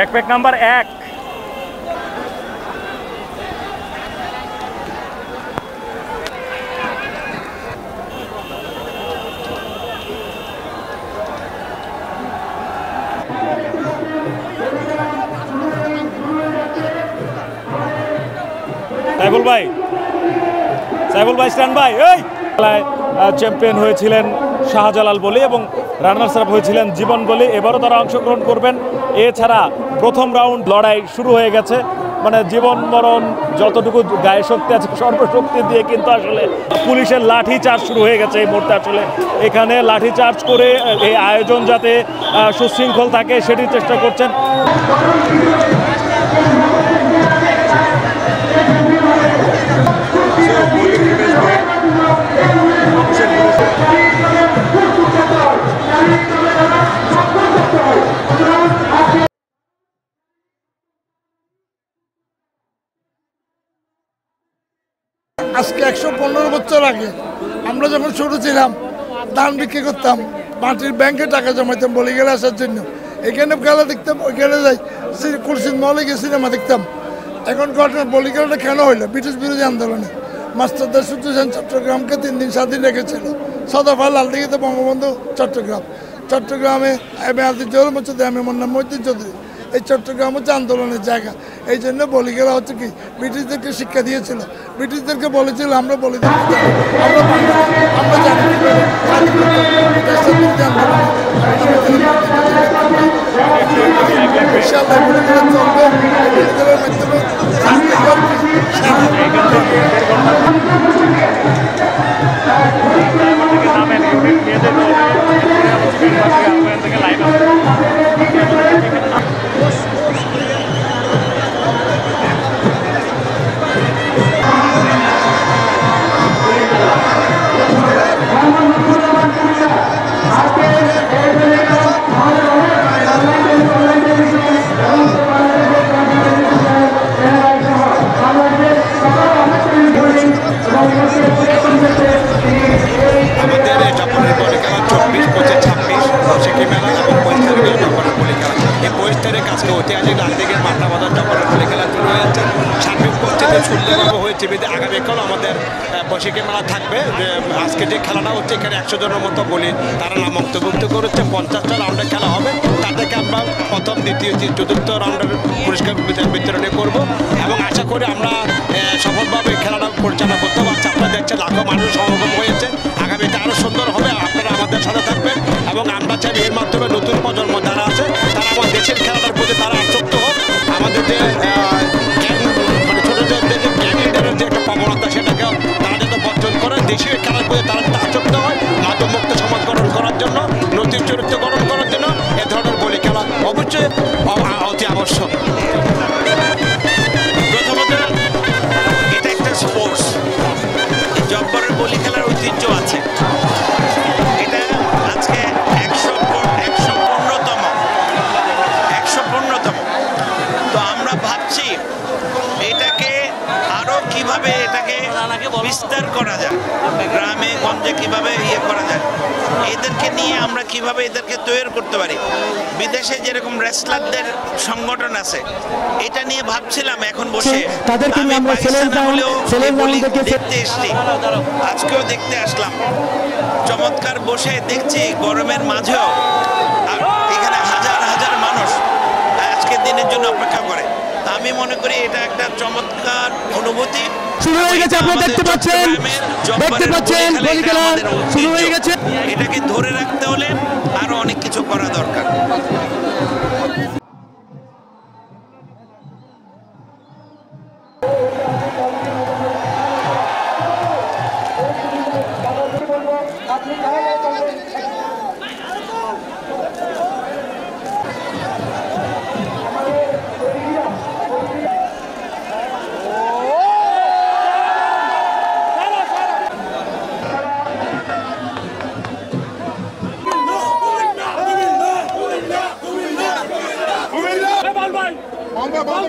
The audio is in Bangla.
Backpack number 1। সাইফুল ভাই স্ট্যান্ড ভাই। এই চ্যাম্পিয়ন হয়েছিলেন শাহজালাল বলি এবং রানার্স আপ হয়েছিলেন জীবন বলি। এবারও তারা অংশগ্রহণ করবেন। এছাড়া প্রথম রাউন্ড লড়াই শুরু হয়ে গেছে, মানে জীবন মরণ যতটুকু গায়ে শক্তি আছে সর্বশক্তি দিয়ে কিন্তু আসলে পুলিশের লাঠি চার্জ শুরু হয়ে গেছে এই মুহূর্তে। আসলে এখানে লাঠি চার্জ করে এই আয়োজন যাতে সুশৃঙ্খল থাকে সেটির চেষ্টা করছেন। আজকে 115 বছর আগে আমরা যখন ছোট ছিলাম ধান বিক্রি করতাম, মাটির ব্যাংকে টাকা জমাইতাম বলি গেলে আসার জন্য। এখানে খেলা দেখতাম, ওইখানে যাই কুলসিদ মলে গিয়ে সিনেমা দেখতাম। এখন ঘটনা বলি গেলাটা কেন হইলো? ব্রিটিশ বিরোধী আন্দোলনে মাস্টারদার সূর্য সেন চট্টগ্রামকে 3 দিন স্বাধীন রেখেছিল। সদফা লালদিঘিতে বঙ্গবন্ধু চট্টগ্রামে জোর মধ্যে আমি মোর নাম মহিউদ্দিন চৌধুরী। এই চট্টগ্রাম হচ্ছে আন্দোলনের জায়গা। এই জন্য বলি গেলা হচ্ছে কি ব্রিটিশদেরকে শিক্ষা দিয়েছিল, ব্রিটিশদেরকে বলেছিল আমরা বলি আমরা জানি আগামীকাল আমাদের বৈশাখী মেলা থাকবে। আজকে যে খেলাটা হচ্ছে এখানে 100 জনের মতো বলি তারা নাম অন্তর্ভুক্ত করেছে। 50টা রাউন্ডের খেলা হবে, তাদেরকে আমরা প্রথম দ্বিতীয় চতুর্থ রাউন্ডের পুরস্কার বিতরণী করব এবং আশা করি আমরা সফলভাবে খেলাটা পরিচালনা করতে পারছি। আপনারা দেখছেন লাখো মানুষ সমাগম হয়েছে, আগামীতে আরও সুন্দর হবে। আপনারা আমাদের সাথে থাকবেন এবং আমরা চাই এর মাধ্যমে নতুন প্রজন্ম যারা আছে তারা আমার দেশের খেলাটার প্রতি তারা আসক্ত হোক। আমাদের যে যে একটা প্রবণতা সেটাকে তারা যাতে বর্জন করে, দেশীয় খেলার প্রতি তারা আসক্ত হয়। মাদকমুক্ত সমাজ গঠন করার জন্য, নৈতিক চরিত্র গঠন করার জন্য এ ধরনের বলি খেলা অবশ্যই অতি আবশ্যক। প্রথমত এটা একটা স্পোর্টস, জব্বরের বলি খেলার ঐতিহ্য আছে। এটা আজকে 115তম। তো আমরা ভাবছি এটাকে আরো কিভাবে এটাকে বিস্তার করা যায়, গ্রামে গঞ্জে কিভাবে করা যায়, এদেরকে নিয়ে আমরা কিভাবে এদেরকে তৈরি করতে পারি। বিদেশে যেরকম রেসলারদের সংগঠন আছে এটা নিয়ে ভাবছিলাম এখন বসে। দেখতে এসছি, আজকেও দেখতে আসলাম। চমৎকার বসে দেখছি গরমের মাঝেও এখানে হাজার হাজার মানুষ আজকের দিনের জন্য অপেক্ষা করে। আমি মনে করি এটা একটা চমৎকার অনুভূতি শুরু হয়ে গেছে। আপনারা দেখতে পাচ্ছেন বলি খেলা শুরু হয়ে গেছে। এটাকে ধরে রাখতে হলে আরো অনেক কিছু করা দরকার। Bal